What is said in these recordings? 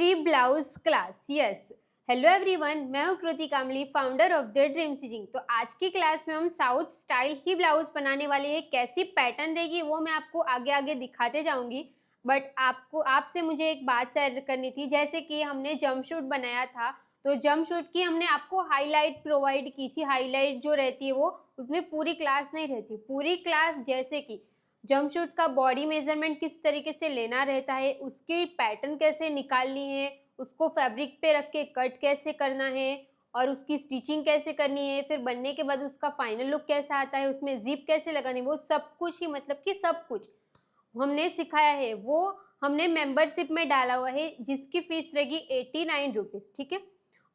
Free blouse class. Yes, hello everyone, मैं हूँ Kriti Kamli, founder of the Dream Stitching. तो आज की क्लास में हम साउथ स्टाइल ही ब्लाउज बनाने वाले हैं। कैसी पैटर्न रहेगी वो मैं आपको आगे आगे दिखाते जाऊंगी। बट आपसे मुझे एक बात शेयर करनी थी। जैसे कि हमने जंपसूट बनाया था, तो जंपसूट की हमने आपको हाईलाइट प्रोवाइड की थी। हाईलाइट जो रहती है वो उसमें पूरी क्लास नहीं रहती। पूरी क्लास जैसे कि जंपसूट का बॉडी मेजरमेंट किस तरीके से लेना रहता है, उसकी पैटर्न कैसे निकालनी है, उसको फैब्रिक पे रख के कट कैसे करना है और उसकी स्टिचिंग कैसे करनी है, फिर बनने के बाद उसका फाइनल लुक कैसा आता है, उसमें जिप कैसे लगानी है, वो सब कुछ ही मतलब कि सब कुछ हमने सिखाया है। वो हमने मेंबरशिप में डाला हुआ है, जिसकी फीस रहेगी 89 रुपीज़। ठीक है,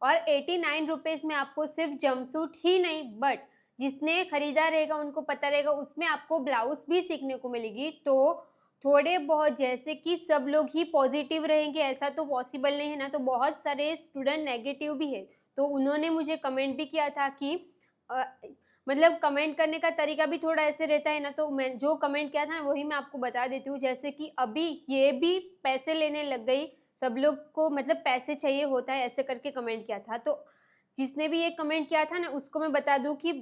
और 89 रुपीज़ में आपको सिर्फ जंपसूट ही नहीं, बट जिसने खरीदा रहेगा उनको पता रहेगा उसमें आपको ब्लाउज भी सीखने को मिलेगी। तो थोड़े बहुत, जैसे कि सब लोग ही पॉजिटिव रहेंगे ऐसा तो पॉसिबल नहीं है ना, तो बहुत सारे स्टूडेंट नेगेटिव भी है। तो उन्होंने मुझे कमेंट भी किया था कि अ, मतलब कमेंट करने का तरीका भी थोड़ा ऐसे रहता है ना, तो मैं जो कमेंट किया था ना वही मैं आपको बता देती हूँ। जैसे कि अभी ये भी पैसे लेने लग गई, सब लोग को मतलब पैसे चाहिए होता है, ऐसे करके कमेंट किया था। तो जिसने भी ये कमेंट किया था ना उसको मैं बता दूं कि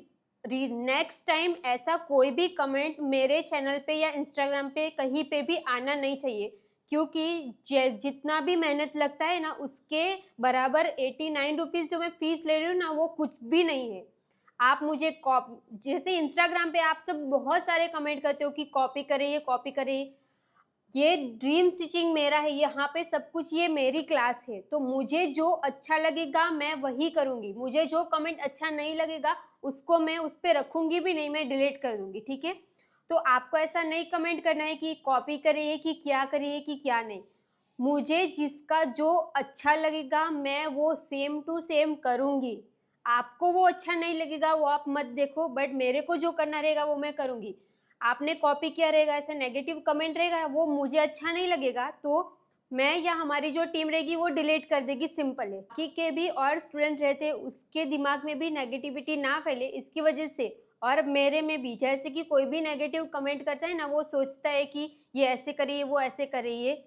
नेक्स्ट टाइम ऐसा कोई भी कमेंट मेरे चैनल पे या इंस्टाग्राम पे कहीं पे भी आना नहीं चाहिए, क्योंकि जितना भी मेहनत लगता है ना उसके बराबर 89 रुपीज़ जो मैं फीस ले रही हूँ ना वो कुछ भी नहीं है। आप मुझे जैसे इंस्टाग्राम पे आप सब बहुत सारे कमेंट करते हो कि कॉपी करें, ये कॉपी करें, ये ड्रीम स्टिचिंग मेरा है, यहाँ पे सब कुछ ये मेरी क्लास है। तो मुझे जो अच्छा लगेगा मैं वही करूँगी। मुझे जो कमेंट अच्छा नहीं लगेगा उसको मैं उस पे रखूँगी भी नहीं, मैं डिलीट कर दूँगी। ठीक है? तो आपको ऐसा नहीं कमेंट करना है कि कॉपी करिए कि क्या करिए कि क्या नहीं। मुझे जिसका जो अच्छा लगेगा मैं वो सेम टू सेम करूँगी। आपको वो अच्छा नहीं लगेगा वो आप मत देखो, बट मेरे को जो करना रहेगा वो मैं करूँगी। आपने कॉपी किया रहेगा, ऐसा नेगेटिव कमेंट रहेगा, वो मुझे अच्छा नहीं लगेगा, तो मैं या हमारी जो टीम रहेगी वो डिलीट कर देगी, सिंपल है। बाकी के भी और स्टूडेंट रहते हैं उसके दिमाग में भी नेगेटिविटी ना फैले इसकी वजह से, और मेरे में भी, जैसे कि कोई भी नेगेटिव कमेंट करता है ना वो सोचता है कि ये ऐसे करिए वो ऐसे करिए।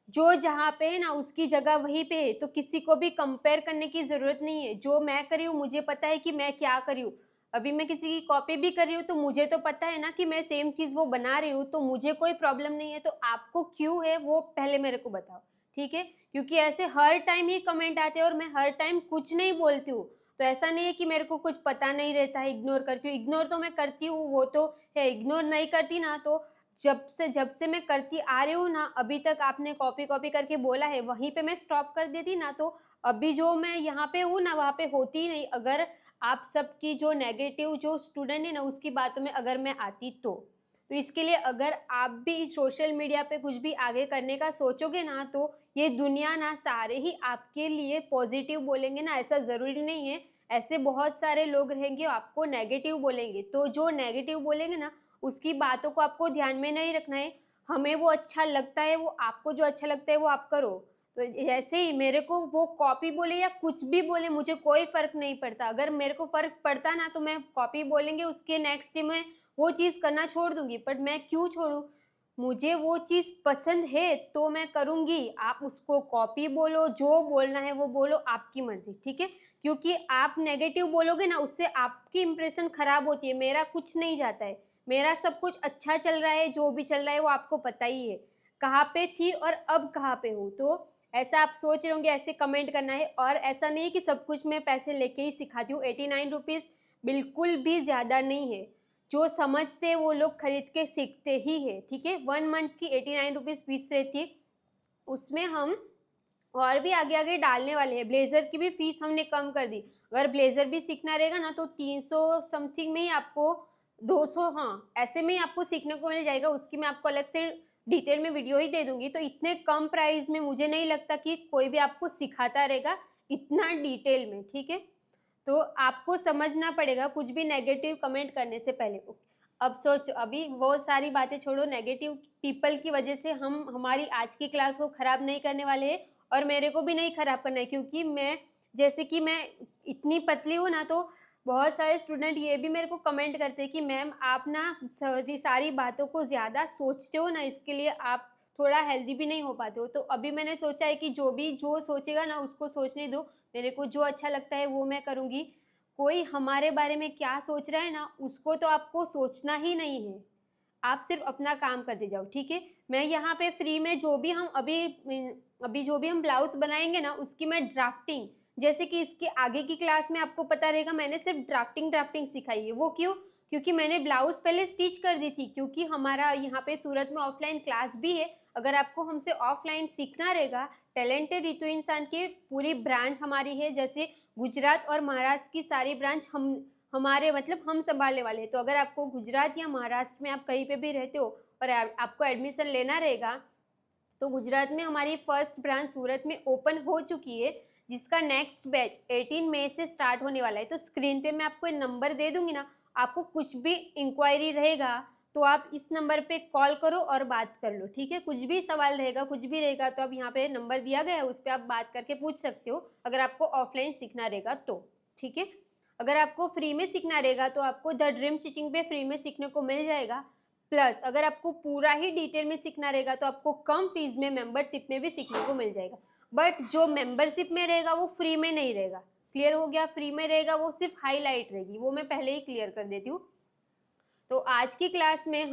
जो जहाँ पे है ना उसकी जगह वहीं पे है, तो किसी को भी कंपेयर करने की ज़रूरत नहीं है। जो मैं कर रही हूँ मुझे पता है कि मैं क्या कर रही हूँ। अभी मैं किसी की कॉपी भी कर रही हूँ तो मुझे तो पता है ना कि मैं सेम चीज़ वो बना रही हूँ, तो मुझे कोई प्रॉब्लम नहीं है। तो आपको क्यों है वो पहले मेरे को बताओ, ठीक है? क्योंकि ऐसे हर टाइम ही कमेंट आते हैं और मैं हर टाइम कुछ नहीं बोलती हूँ। तो ऐसा नहीं है कि मेरे को कुछ पता नहीं रहता है, इग्नोर करती हूँ। इग्नोर तो मैं करती हूँ, वो तो है। इग्नोर नहीं करती ना तो जब से मैं करती आ रही हूँ ना, अभी तक आपने कॉपी करके बोला है, वहीं पे मैं स्टॉप कर देती ना, तो अभी जो मैं यहाँ पे हूँ ना वहाँ पे होती ही नहीं। अगर आप सबकी जो नेगेटिव जो स्टूडेंट है ना उसकी बातों में अगर मैं आती तो इसके लिए अगर आप भी सोशल मीडिया पे कुछ भी आगे करने का सोचोगे ना, तो ये दुनिया ना सारे ही आपके लिए पॉजिटिव बोलेंगे ना, ऐसा ज़रूरी नहीं है। ऐसे बहुत सारे लोग रहेंगे आपको नेगेटिव बोलेंगे, तो जो नेगेटिव बोलेंगे ना उसकी बातों को आपको ध्यान में नहीं रखना है। हमें वो अच्छा लगता है, वो आपको जो अच्छा लगता है वो आप करो। तो ऐसे ही मेरे को वो कॉपी बोले या कुछ भी बोले मुझे कोई फ़र्क नहीं पड़ता। अगर मेरे को फ़र्क पड़ता ना तो मैं कॉपी बोलेंगे उसके नेक्स्ट डे मैं वो चीज़ करना छोड़ दूँगी। बट मैं क्यों छोड़ूँ? मुझे वो चीज़ पसंद है तो मैं करूँगी। आप उसको कॉपी बोलो, जो बोलना है वो बोलो, आपकी मर्ज़ी, ठीक है? क्योंकि आप नेगेटिव बोलोगे ना उससे आपकी इंप्रेशन खराब होती है, मेरा कुछ नहीं जाता है। मेरा सब कुछ अच्छा चल रहा है, जो भी चल रहा है वो आपको पता ही है। कहाँ पे थी और अब कहाँ पे हूँ। तो ऐसा आप सोच रहे होंगे ऐसे कमेंट करना है, और ऐसा नहीं है कि सब कुछ मैं पैसे लेके ही सिखाती हूँ। 89 रुपीज़ बिल्कुल भी ज़्यादा नहीं है। जो समझते हैं वो लोग खरीद के सीखते ही हैं, ठीक है? 1 मंथ की 89 रुपीज़ फीस रहती है। उसमें हम और भी आगे-आगे डालने वाले हैं। ब्लेज़र की भी फ़ीस हमने कम कर दी। अगर ब्लेज़र भी सीखना रहेगा ना तो 300 समथिंग में ही आपको, 200, हाँ, ऐसे में ही आपको सीखने को मिल जाएगा। उसकी मैं आपको अलग से डिटेल में वीडियो ही दे दूँगी। तो इतने कम प्राइस में मुझे नहीं लगता कि कोई भी आपको सिखाता रहेगा इतना डिटेल में, ठीक है? तो आपको समझना पड़ेगा कुछ भी नेगेटिव कमेंट करने से पहले। अब सोचो, अभी वो सारी बातें छोड़ो, नेगेटिव पीपल की वजह से हम हमारी आज की क्लास को खराब नहीं करने वाले हैं, और मेरे को भी नहीं खराब करना है, क्योंकि मैं, जैसे कि मैं इतनी पतली हूँ ना, तो बहुत सारे स्टूडेंट ये भी मेरे को कमेंट करते हैं कि मैम आप ना सारी सारी बातों को ज़्यादा सोचते हो ना, इसके लिए आप थोड़ा हेल्दी भी नहीं हो पाते हो। तो अभी मैंने सोचा है कि जो सोचेगा ना उसको सोचने दो, मेरे को जो अच्छा लगता है वो मैं करूँगी। कोई हमारे बारे में क्या सोच रहा है ना, उसको तो आपको सोचना ही नहीं है, आप सिर्फ अपना काम करते जाओ, ठीक है। मैं यहाँ पे फ्री में जो भी हम अभी जो भी हम ब्लाउज बनाएंगे ना, उसकी मैं ड्राफ्टिंग, जैसे कि इसके आगे की क्लास में आपको पता रहेगा मैंने सिर्फ ड्राफ्टिंग सिखाई है। वो क्यों? क्योंकि मैंने ब्लाउज पहले स्टिच कर दी थी, क्योंकि हमारा यहाँ पे सूरत में ऑफलाइन क्लास भी है। अगर आपको हमसे ऑफलाइन सीखना रहेगा, टैलेंटेड रितु इंसान की पूरी ब्रांच हमारी है, जैसे गुजरात और महाराष्ट्र की सारी ब्रांच हमारे मतलब हम संभालने वाले हैं। तो अगर आपको गुजरात या महाराष्ट्र में आप कहीं पे भी रहते हो और आपको एडमिशन लेना रहेगा, तो गुजरात में हमारी फर्स्ट ब्रांच सूरत में ओपन हो चुकी है, जिसका नेक्स्ट बैच 18 मई से स्टार्ट होने वाला है। तो स्क्रीन पे मैं आपको नंबर दे दूंगी ना, आपको कुछ भी इंक्वायरी रहेगा तो आप इस नंबर पे कॉल करो और बात कर लो, ठीक है। कुछ भी सवाल रहेगा, कुछ भी रहेगा, तो आप यहाँ पे नंबर दिया गया है, उस पर आप बात करके पूछ सकते हो, अगर आपको ऑफलाइन सीखना रहेगा तो, ठीक है। अगर आपको फ्री में सीखना रहेगा तो आपको द ड्रीम स्टिचिंग पे फ्री में सीखने को मिल जाएगा। प्लस अगर आपको पूरा ही डिटेल में सीखना रहेगा तो आपको कम फीस में मेंबरशिप में भी सीखने को मिल जाएगा। बट जो मेंबरशिप में रहेगा वो फ्री में नहीं रहेगा, क्लियर हो गया? फ्री में रहेगा वो सिर्फ हाईलाइट रहेगी, वो मैं पहले ही क्लियर कर देती हूँ। तो आज की क्लास में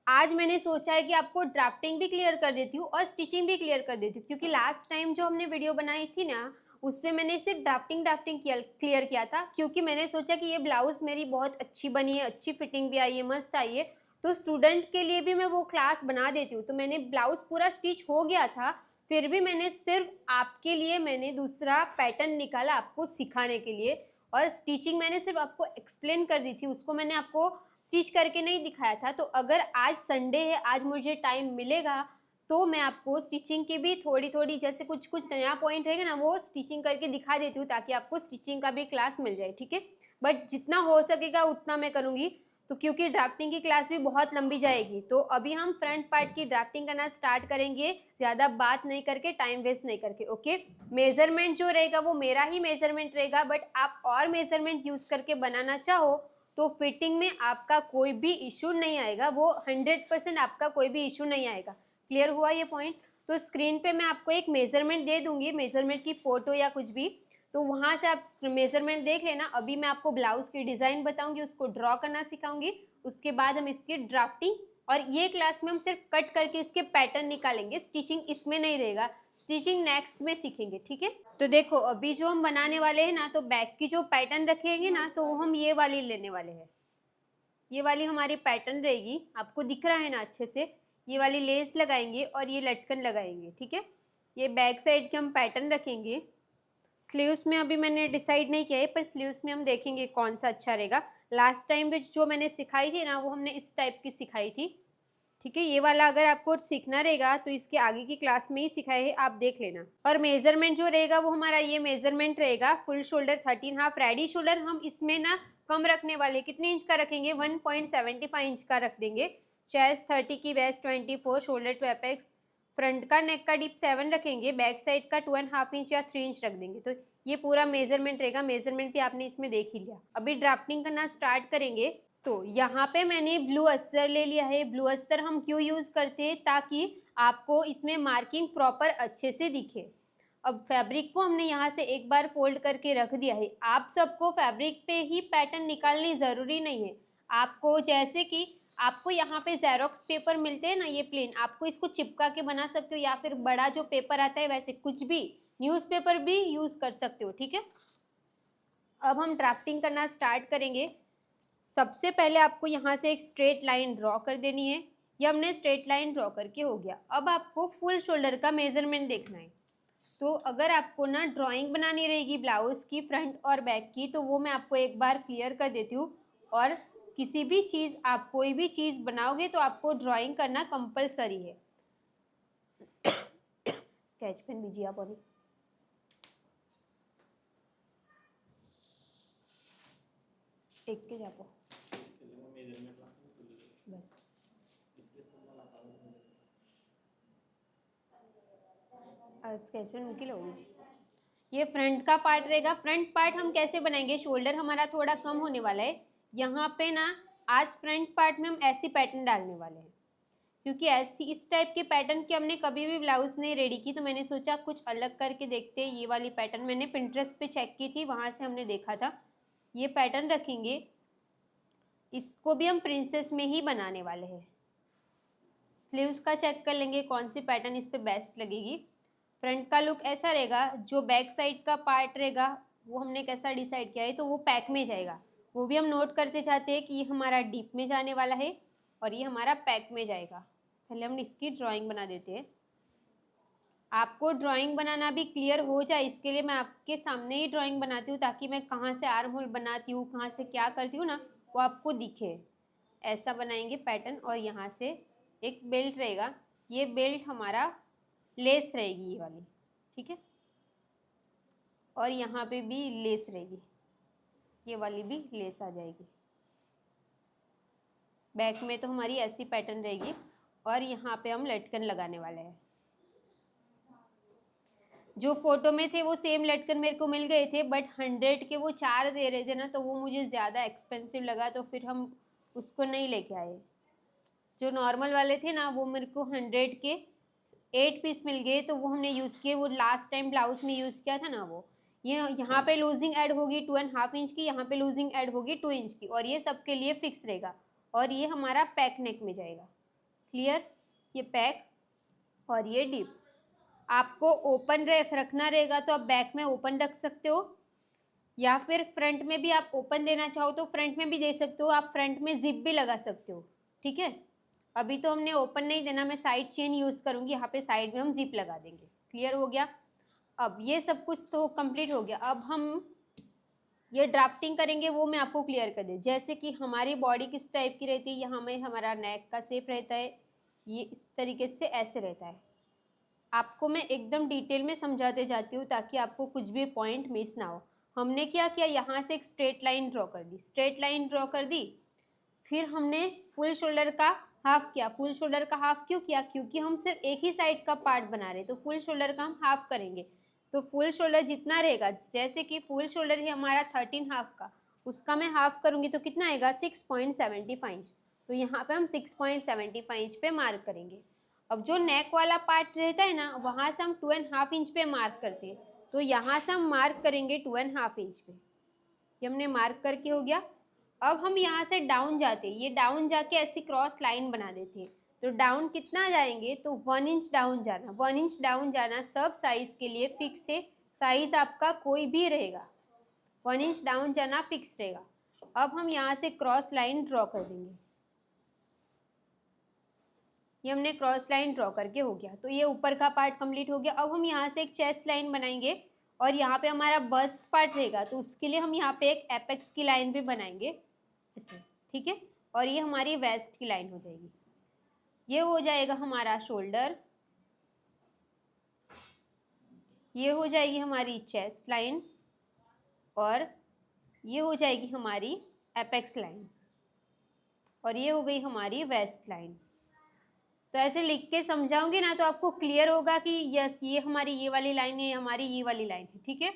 आज मैंने सोचा है कि आपको ड्राफ्टिंग भी क्लियर कर देती हूँ और स्टिचिंग भी क्लियर कर देती हूँ, क्योंकि लास्ट टाइम जो हमने वीडियो बनाई थी ना, उसमें मैंने सिर्फ ड्राफ्टिंग क्लियर किया था, क्योंकि मैंने सोचा कि ये ब्लाउज मेरी बहुत अच्छी बनी है, अच्छी फिटिंग भी आई है, मस्त आई है, तो स्टूडेंट के लिए भी मैं वो क्लास बना देती हूँ। तो मैंने ब्लाउज पूरा स्टिच हो गया था, फिर भी मैंने सिर्फ आपके लिए मैंने दूसरा पैटर्न निकाला आपको सिखाने के लिए, और स्टिचिंग मैंने सिर्फ आपको एक्सप्लेन कर दी थी, उसको मैंने आपको स्टिच करके नहीं दिखाया था। तो अगर आज संडे है, आज मुझे टाइम मिलेगा, तो मैं आपको स्टिचिंग की भी थोड़ी थोड़ी, जैसे कुछ कुछ नया पॉइंट रहेगा ना, वो स्टिचिंग करके दिखा देती हूँ, ताकि आपको स्टिचिंग का भी क्लास मिल जाए, ठीक है। बट जितना हो सकेगा उतना मैं करूँगी, तो क्योंकि ड्राफ्टिंग की क्लास भी बहुत लंबी जाएगी। तो अभी हम फ्रंट पार्ट की ड्राफ्टिंग करना स्टार्ट करेंगे, ज़्यादा बात नहीं करके, टाइम वेस्ट नहीं करके, ओके। मेजरमेंट जो रहेगा वो मेरा ही मेजरमेंट रहेगा, बट आप और मेजरमेंट यूज़ करके बनाना चाहो तो फिटिंग में आपका कोई भी इशू नहीं आएगा, वो 100% आपका कोई भी इशू नहीं आएगा। क्लियर हुआ ये पॉइंट? तो स्क्रीन पे मैं आपको एक मेजरमेंट दे दूंगी, मेजरमेंट की फोटो या कुछ भी, तो वहाँ से आप मेजरमेंट देख लेना। अभी मैं आपको ब्लाउज की डिज़ाइन बताऊंगी, उसको ड्रॉ करना सिखाऊंगी, उसके बाद हम इसकी ड्राफ्टिंग, और ये क्लास में हम सिर्फ कट करके इसके पैटर्न निकालेंगे, स्टिचिंग इसमें नहीं रहेगा, स्टिचिंग नेक्स्ट में सीखेंगे, ठीक है। तो देखो अभी जो हम बनाने वाले हैं ना, तो बैक की जो पैटर्न रखेंगे ना, तो हम ये वाली लेने वाले हैं, ये वाली हमारी पैटर्न रहेगी, आपको दिख रहा है ना अच्छे से। ये वाली लेस लगाएंगे और ये लटकन लगाएंगे, ठीक है। ये बैक साइड के हम पैटर्न रखेंगे। स्लीव्स में अभी मैंने डिसाइड नहीं किया है, पर स्लीव्स में हम देखेंगे कौन सा अच्छा रहेगा। लास्ट टाइम में जो मैंने सिखाई थी ना, वो हमने इस टाइप की सिखाई थी, ठीक है। ये वाला अगर आपको सीखना रहेगा तो इसके आगे की क्लास में ही सिखाए है, आप देख लेना। और मेजरमेंट जो रहेगा वो हमारा ये मेजरमेंट रहेगा, फुल शोल्डर 13.5, रेडी शोल्डर हम इसमें ना कम रखने वाले, कितने इंच का रखेंगे, 1.75 इंच का रख देंगे। चेस्ट 30 की, waist 24, shoulder to apex, front का नेक का डिप 7 रखेंगे, बैक साइड का 2.5 इंच या 3 इंच रख देंगे। तो ये पूरा मेजरमेंट रहेगा, मेजरमेंट भी आपने इसमें देख ही लिया। अभी ड्राफ्टिंग करना स्टार्ट करेंगे। तो यहाँ पे मैंने ब्लू अस्तर ले लिया है। ब्लू अस्तर हम क्यों यूज़ करते हैं, ताकि आपको इसमें मार्किंग प्रॉपर अच्छे से दिखे। अब फैब्रिक को हमने यहाँ से एक बार फोल्ड करके रख दिया है। आप सबको फैब्रिक पे ही पैटर्न निकालनी ज़रूरी नहीं है, आपको जैसे कि आपको यहाँ पे जेरोक्स पेपर मिलते हैं ना, ये प्लेन, आपको इसको चिपका के बना सकते हो, या फिर बड़ा जो पेपर आता है वैसे कुछ भी, न्यूज़पेपर भी यूज़ कर सकते हो, ठीक है। अब हम ड्राफ्टिंग करना स्टार्ट करेंगे। सबसे पहले आपको यहाँ से एक स्ट्रेट लाइन ड्रॉ कर देनी है। ये हमने स्ट्रेट लाइन ड्रॉ करके हो गया। अब आपको फुल शोल्डर का मेजरमेंट देखना है। तो अगर आपको ना ड्राइंग बनानी रहेगी ब्लाउज की फ्रंट और बैक की, तो वो मैं आपको एक बार क्लियर कर देती हूँ। और किसी भी चीज़, आप कोई भी चीज़ बनाओगे तो आपको ड्राइंग करना कंपलसरी है। स्केच पेन दीजिए आप अभी। एक के जापो बस स्केच पेन मूकी लो। ये फ्रंट का पार्ट रहेगा। फ्रंट पार्ट हम कैसे बनाएंगे, शोल्डर हमारा थोड़ा कम होने वाला है, यहाँ पे ना आज फ्रंट पार्ट में हम ऐसी पैटर्न डालने वाले हैं। क्योंकि ऐसी इस टाइप के पैटर्न की हमने कभी भी ब्लाउज नहीं रेडी की, तो मैंने सोचा कुछ अलग करके देखते हैं। ये वाली पैटर्न मैंने पिंटरेस्ट पे चेक की थी, वहाँ से हमने देखा था। ये पैटर्न रखेंगे, इसको भी हम प्रिंसेस में ही बनाने वाले हैं। स्लीव्स का चेक कर लेंगे कौन सी पैटर्न इस पे बेस्ट लगेगी। फ्रंट का लुक ऐसा रहेगा, जो बैक साइड का पार्ट रहेगा वो हमने कैसा डिसाइड किया है, तो वो पैक में जाएगा। वो भी हम नोट करते जाते हैं कि ये हमारा डीप में जाने वाला है और ये हमारा पैक में जाएगा। पहले हम इसकी ड्राइंग बना देते हैं। आपको ड्राइंग बनाना भी क्लियर हो जाए, इसके लिए मैं आपके सामने ही ड्राइंग बनाती हूँ, ताकि मैं कहाँ से आर्म होल बनाती हूँ, कहाँ से क्या करती हूँ ना, वो आपको दिखे। ऐसा बनाएंगे पैटर्न, और यहाँ से एक बेल्ट रहेगा। ये बेल्ट हमारा लेस रहेगी ये वाली, ठीक है। और यहाँ पे भी लेस रहेगी, ये वाली भी लेस आ जाएगी। बैक में तो हमारी ऐसी पैटर्न रहेगी, और यहाँ पे हम लटकन लगाने वाले हैं। जो फोटो में थे वो सेम लटकन मेरे को मिल गए थे, बट 100 के वो 4 दे रहे थे ना, तो वो मुझे ज़्यादा एक्सपेंसिव लगा, तो फिर हम उसको नहीं लेके आए। जो नॉर्मल वाले थे ना, वो मेरे को 100 के 8 पीस मिल गए, तो वो हमने यूज़ किए। वो लास्ट टाइम ब्लाउज में यूज़ किया था ना, वो ये यहाँ पे लूजिंग ऐड होगी 2.5 इंच की, यहाँ पे लूजिंग ऐड होगी 2 इंच की, और ये सबके लिए फिक्स रहेगा। और ये हमारा पैक नेक में जाएगा। क्लियर? ये पैक और ये डीप। आपको ओपन रखना रहेगा तो आप बैक में ओपन रख सकते हो, या फिर फ्रंट में भी आप ओपन देना चाहो तो फ्रंट में भी दे सकते हो। आप फ्रंट में जिप भी लगा सकते हो, ठीक है। अभी तो हमने ओपन नहीं देना, मैं साइड चेन यूज़ करूँगी, यहाँ पे साइड में हम जिप लगा देंगे। क्लियर हो गया? अब ये सब कुछ तो कंप्लीट हो गया। अब हम ये ड्राफ्टिंग करेंगे, वो मैं आपको क्लियर कर दूँ। जैसे कि हमारी बॉडी किस टाइप की रहती है, यहाँ में हमारा नेक का शेप रहता है, ये इस तरीके से ऐसे रहता है। आपको मैं एकदम डिटेल में समझाते जाती हूँ, ताकि आपको कुछ भी पॉइंट मिस ना हो। हमने क्या किया, यहाँ से एक स्ट्रेट लाइन ड्रॉ कर दी, स्ट्रेट लाइन ड्रॉ कर दी। फिर हमने फुल शोल्डर का हाफ किया। फुल शोल्डर का हाफ क्यों किया? क्योंकि हम सिर्फ एक ही साइड का पार्ट बना रहे, तो फुल शोल्डर का हम हाफ करेंगे। तो फुल शोल्डर जितना रहेगा, जैसे कि फुल शोल्डर है हमारा 13 हाफ का, उसका मैं हाफ करूँगी तो कितना आएगा? 6.75 इंच। तो यहाँ पे हम 6.75 इंच पे मार्क करेंगे। अब जो नेक वाला पार्ट रहता है ना, वहाँ से हम 2.5 इंच पे मार्क करते हैं, तो यहाँ से हम मार्क करेंगे 2.5 इंच पे। ये हमने मार्क करके हो गया। अब हम यहाँ से डाउन जाते हैं, ये डाउन जाके ऐसी क्रॉस लाइन बना देते हैं। तो डाउन कितना जाएंगे? तो 1 इंच डाउन जाना। 1 इंच डाउन जाना सब साइज के लिए फिक्स है, साइज आपका कोई भी रहेगा। 1 इंच डाउन जाना फिक्स रहेगा। अब हम यहाँ से क्रॉस लाइन ड्रॉ कर देंगे। ये हमने क्रॉस लाइन ड्रॉ करके हो गया, तो ये ऊपर का पार्ट कंप्लीट हो गया। अब हम यहाँ से एक चेस्ट लाइन बनाएंगे, और यहाँ पे हमारा बस्ट पार्ट रहेगा, तो उसके लिए हम यहाँ पे एक एपेक्स की लाइन भी बनाएंगे ऐसे, ठीक है। और ये हमारी वेस्ट की लाइन हो जाएगी। ये हो जाएगा हमारा शोल्डर, ये हो जाएगी हमारी चेस्ट लाइन, और ये हो जाएगी हमारी एपेक्स लाइन, और ये हो गई हमारी वेस्ट लाइन। तो ऐसे लिख के समझाऊंगी ना, तो आपको क्लियर होगा कि यस, ये हमारी ये वाली लाइन है, हमारी ये वाली लाइन है, ठीक है।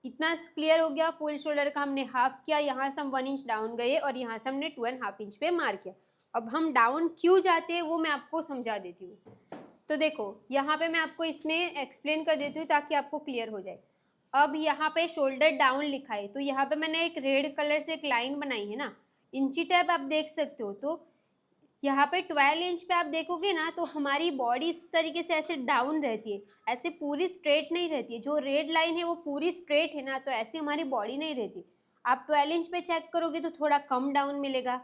इतना क्लियर हो गया। फुल शोल्डर का हमने हाफ किया, यहाँ से हम 1 इंच डाउन गए, और यहाँ से हमने 2.5 इंच पे मार्क किया। अब हम डाउन क्यों जाते हैं वो मैं आपको समझा देती हूँ। तो देखो, यहाँ पे मैं आपको इसमें एक्सप्लेन कर देती हूँ ताकि आपको क्लियर हो जाए। अब यहाँ पे शोल्डर डाउन लिखा है, तो यहाँ पे मैंने एक रेड कलर से एक लाइन बनाई है ना, इंची टेप आप देख सकते हो। तो यहाँ पे 12 इंच पे आप देखोगे ना, तो हमारी बॉडी इस तरीके से ऐसे डाउन रहती है, ऐसे पूरी स्ट्रेट नहीं रहती है। जो रेड लाइन है वो पूरी स्ट्रेट है ना, तो ऐसे हमारी बॉडी नहीं रहती। आप 12 इंच पे चेक करोगे तो थोड़ा कम डाउन मिलेगा,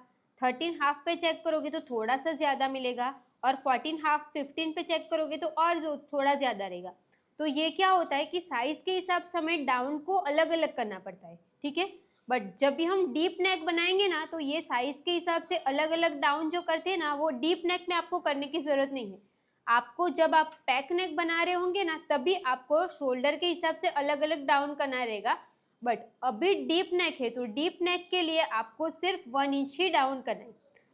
13 हाफ पे चेक करोगे तो थोड़ा सा ज़्यादा मिलेगा, और 14 हाफ 15 पे चेक करोगे तो और जो थोड़ा ज़्यादा रहेगा। तो ये क्या होता है कि साइज़ के हिसाब से हमें डाउन को अलग अलग करना पड़ता है, ठीक है। बट जब भी हम डीप नेक बनाएंगे ना, तो ये साइज के हिसाब से अलग अलग डाउन जो करते हैं ना, वो डीप नेक में आपको करने की ज़रूरत नहीं है। आपको जब आप पैक नेक बना रहे होंगे ना, तभी आपको शोल्डर के हिसाब से अलग अलग डाउन करना रहेगा। बट अभी डीप नेक है, तो डीप नेक के लिए आपको सिर्फ 1 इंच ही डाउन करना है।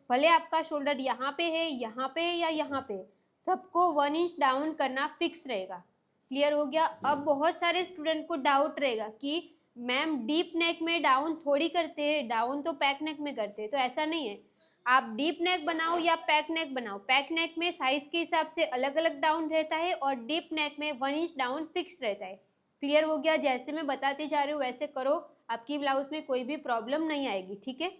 भले आपका शोल्डर यहाँ पे है, यहाँ पे है या यहाँ पे है, सबको 1 इंच डाउन करना फिक्स रहेगा। क्लियर हो गया? अब बहुत सारे स्टूडेंट को डाउट रहेगा कि मैम डीप नेक में डाउन थोड़ी करते हैं, डाउन तो पैक नेक में करते हैं। तो ऐसा नहीं है, आप डीप नेक बनाओ या पैक नेक बनाओ, पैक नेक में साइज के हिसाब से अलग अलग डाउन रहता है और डीप नेक में 1 इंच डाउन फिक्स रहता है। क्लियर हो गया? जैसे मैं बताते जा रही हूँ वैसे करो, आपकी ब्लाउज में कोई भी प्रॉब्लम नहीं आएगी। ठीक है,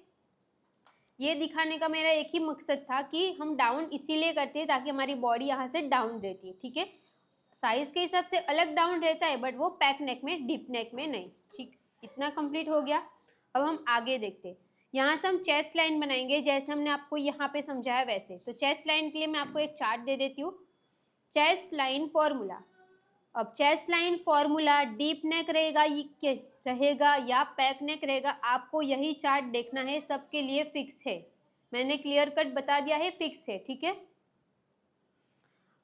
ये दिखाने का मेरा एक ही मकसद था कि हम डाउन इसीलिए करते हैं ताकि हमारी बॉडी यहाँ से डाउन रहती है। ठीक है, साइज के हिसाब से अलग डाउन रहता है बट वो पैक नेक में, डीप नेक में नहीं। ठीक, इतना कंप्लीट हो गया। अब हम आगे देखते हैं। यहाँ से हम चेस्ट लाइन बनाएंगे जैसे हमने आपको यहाँ पे समझाया वैसे। तो चेस्ट लाइन के लिए मैं आपको एक चार्ट दे देती हूँ, चेस्ट लाइन फॉर्मूला। अब chest line formula deep neck रहेगा या पैक नेक रहेगा, आपको यही चार्ट देखना है, सबके लिए फिक्स है। मैंने क्लियर कट बता दिया है, फिक्स है। ठीक है,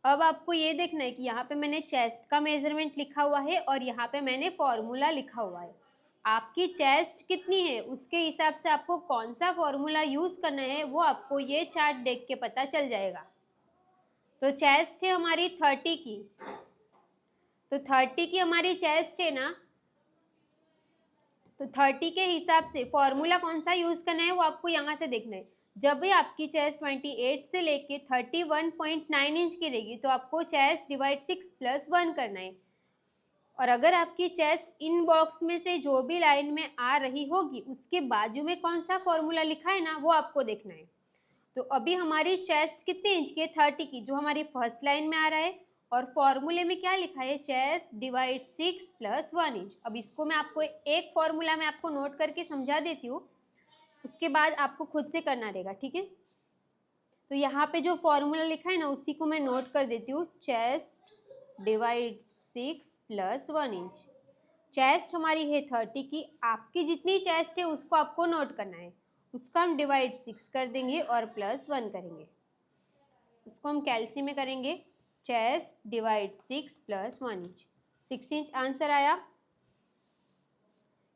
अब आपको ये देखना है कि यहाँ पे मैंने चेस्ट का मेजरमेंट लिखा हुआ है और यहाँ पे मैंने फॉर्मूला लिखा हुआ है। आपकी चेस्ट कितनी है उसके हिसाब से आपको कौन सा फॉर्मूला यूज़ करना है वो आपको ये चार्ट देख के पता चल जाएगा। तो चेस्ट है हमारी 30 की, तो 30 की हमारी चेस्ट है ना, तो 30 के हिसाब से फॉर्मूला कौन सा यूज़ करना है वो आपको यहाँ से देखना है। जब भी आपकी चेस्ट 28 से लेके 31.9 इंच की रहेगी तो आपको चेस्ट डिवाइड 6 + 1 करना है। और अगर आपकी चेस्ट इन बॉक्स में से जो भी लाइन में आ रही होगी उसके बाजू में कौन सा फॉर्मूला लिखा है ना वो आपको देखना है। तो अभी हमारी चेस्ट कितने इंच की है? 30 की, जो हमारी फर्स्ट लाइन में आ रहा है। और फॉर्मूले में क्या लिखा है? Chest divide 6 + 1 inch. अब इसको मैं आपको एक फॉर्मूला में आपको नोट करके समझा देती हूँ, उसके बाद आपको खुद से करना रहेगा। ठीक है, तो यहाँ पे जो फॉर्मूला लिखा है ना उसी को मैं नोट कर देती हूँ, चेस्ट डिवाइड 6 + 1 इंच। चेस्ट हमारी है 30 की, आपकी जितनी चेस्ट है उसको आपको नोट करना है, उसका हम डिवाइड 6 कर देंगे और +1 करेंगे। उसको हम कैलसी में करेंगे, chest divide 6 + 1 inch, 6 inch answer आया।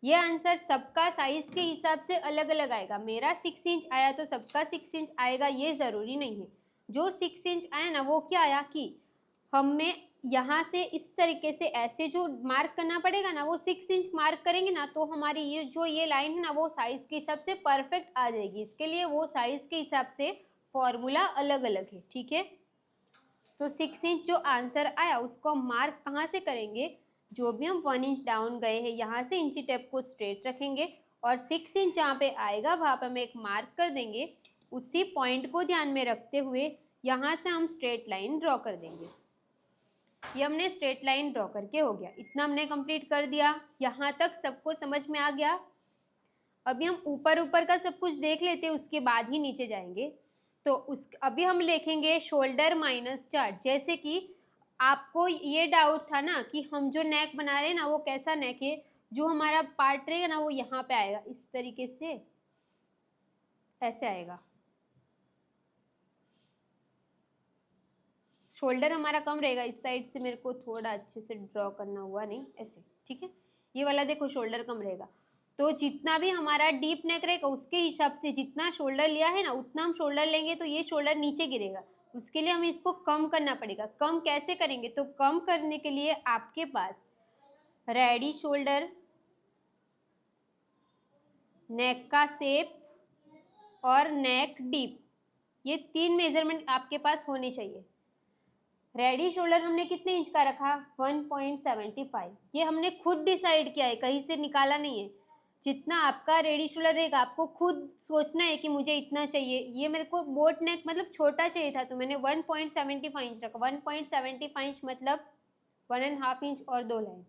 ये आंसर सबका साइज के हिसाब से अलग अलग आएगा। मेरा 6 इंच आया तो सबका 6 इंच आएगा ये ज़रूरी नहीं है। जो 6 इंच आया ना वो क्या आया कि हमें यहाँ से इस तरीके से ऐसे जो मार्क करना पड़ेगा ना वो 6 इंच मार्क करेंगे ना तो हमारी ये लाइन है ना वो साइज़ के हिसाब से परफेक्ट आ जाएगी। इसके लिए वो साइज़ के हिसाब से फॉर्मूला अलग अलग है। ठीक है, तो 6 इंच जो आंसर आया उसको हम मार्क कहाँ से करेंगे? जो भी हम 1 इंच डाउन गए हैं यहाँ से इंची टेप को स्ट्रेट रखेंगे और 6 इंच जहाँ पे आएगा वहाँ पे हम एक मार्क कर देंगे। उसी पॉइंट को ध्यान में रखते हुए यहाँ से हम स्ट्रेट लाइन ड्रॉ कर देंगे। ये हमने स्ट्रेट लाइन ड्रॉ करके हो गया। इतना हमने कंप्लीट कर दिया। यहाँ तक सबको समझ में आ गया? अभी हम ऊपर ऊपर का सब कुछ देख लेते हैं, उसके बाद ही नीचे जाएंगे। तो अभी हम लिखेंगे शोल्डर माइनस चार्ट। जैसे कि आपको ये डाउट था ना कि हम जो नेक बना रहे हैं ना वो कैसा नेक है, जो हमारा पार्ट रहेगा ना वो यहाँ पे आएगा, इस तरीके से ऐसे आएगा। शोल्डर हमारा कम रहेगा, इस साइड से मेरे को थोड़ा अच्छे से ड्रॉ करना हुआ नहीं, ऐसे। ठीक है, ये वाला देखो शोल्डर कम रहेगा। तो जितना भी हमारा डीप नेक रहेगा उसके हिसाब से जितना शोल्डर लिया है ना उतना हम शोल्डर लेंगे तो ये शोल्डर नीचे गिरेगा। उसके लिए हमें इसको कम करना पड़ेगा। कम कैसे करेंगे? तो कम करने के लिए आपके पास रेडी शोल्डर, नेक का शेप और नेक डीप, ये 3 मेजरमेंट आपके पास होने चाहिए। रेडी शोल्डर हमने कितने इंच का रखा? 1.75। ये हमने खुद डिसाइड किया है, कहीं से निकाला नहीं है। जितना आपका रेडी शोल्डर रहेगा आपको खुद सोचना है कि मुझे इतना चाहिए। ये मेरे को बोट नेक मतलब छोटा चाहिए था तो मैंने 1.75 इंच रखा। 1.75 इंच मतलब 1.5 इंच और 2 लाइन।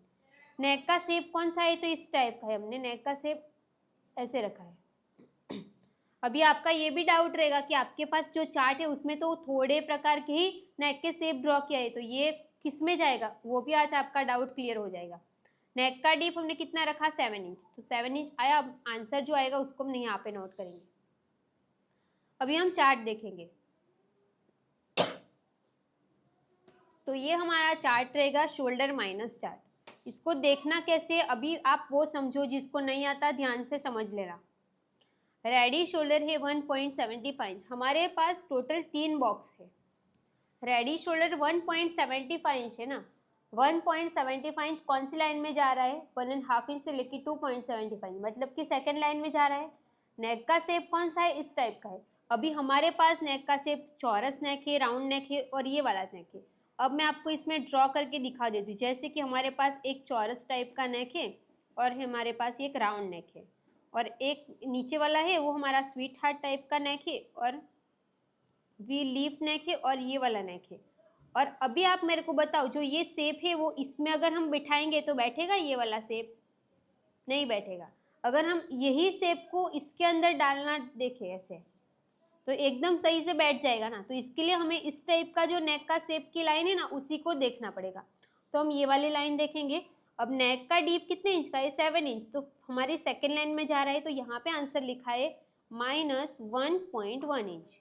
नेक का शेप कौन सा है? तो इस टाइप का है, हमने नेक का शेप ऐसे रखा है। अभी आपका ये भी डाउट रहेगा कि आपके पास जो चार्ट है उसमें तो थोड़े प्रकार के ही नेक के शेप ड्रॉ किया है, तो ये किस में जाएगा? वो भी आज आपका डाउट क्लियर हो जाएगा। नेक का डीप हमने कितना रखा? 7 इंच। तो 7 इंच आया। अब आंसर जो आएगा उसको हम यहाँ पे नोट करेंगे। अभी हम चार्ट देखेंगे। तो ये हमारा चार्ट रहेगा शोल्डर माइनस चार्ट। इसको देखना कैसे, अभी आप वो समझो, जिसको नहीं आता ध्यान से समझ लेना। रेडी शोल्डर है 1.75 इंच। हमारे पास टोटल 3 बॉक्स है। रेडी शोल्डर 1.75 इंच है ना। 1.75 इंच कौन सी लाइन में जा रहा है? 1.5 इंच से लेके 2.75, मतलब कि सेकंड लाइन में जा रहा है। नेक का शेप कौन सा है? इस टाइप का है। अभी हमारे पास नेक का शेप चौरस नेक है, राउंड नेक है और ये वाला नेक है। अब मैं आपको इसमें ड्रॉ करके दिखा देती हूँ। जैसे कि हमारे पास एक चौरस टाइप का नेक है और हमारे पास एक राउंड नेक है, और एक नीचे वाला है वो हमारा स्वीट हार्ट टाइप का नेक है, और वी लीफ नेक है, और ये वाला नेक है। और अभी आप मेरे को बताओ, जो ये शेप है वो इसमें अगर हम बिठाएंगे तो बैठेगा ये वाला शेप? नहीं बैठेगा। अगर हम यही शेप को इसके अंदर डालना देखें ऐसे, तो एकदम सही से बैठ जाएगा ना। तो इसके लिए हमें इस टाइप का जो नेक का शेप की लाइन है ना, उसी को देखना पड़ेगा। तो हम ये वाली लाइन देखेंगे। अब नेक का डीप कितने इंच का है? 7 इंच। तो हमारी सेकेंड लाइन में जा रहा है, तो यहाँ पे आंसर लिखा है -1.1 इंच।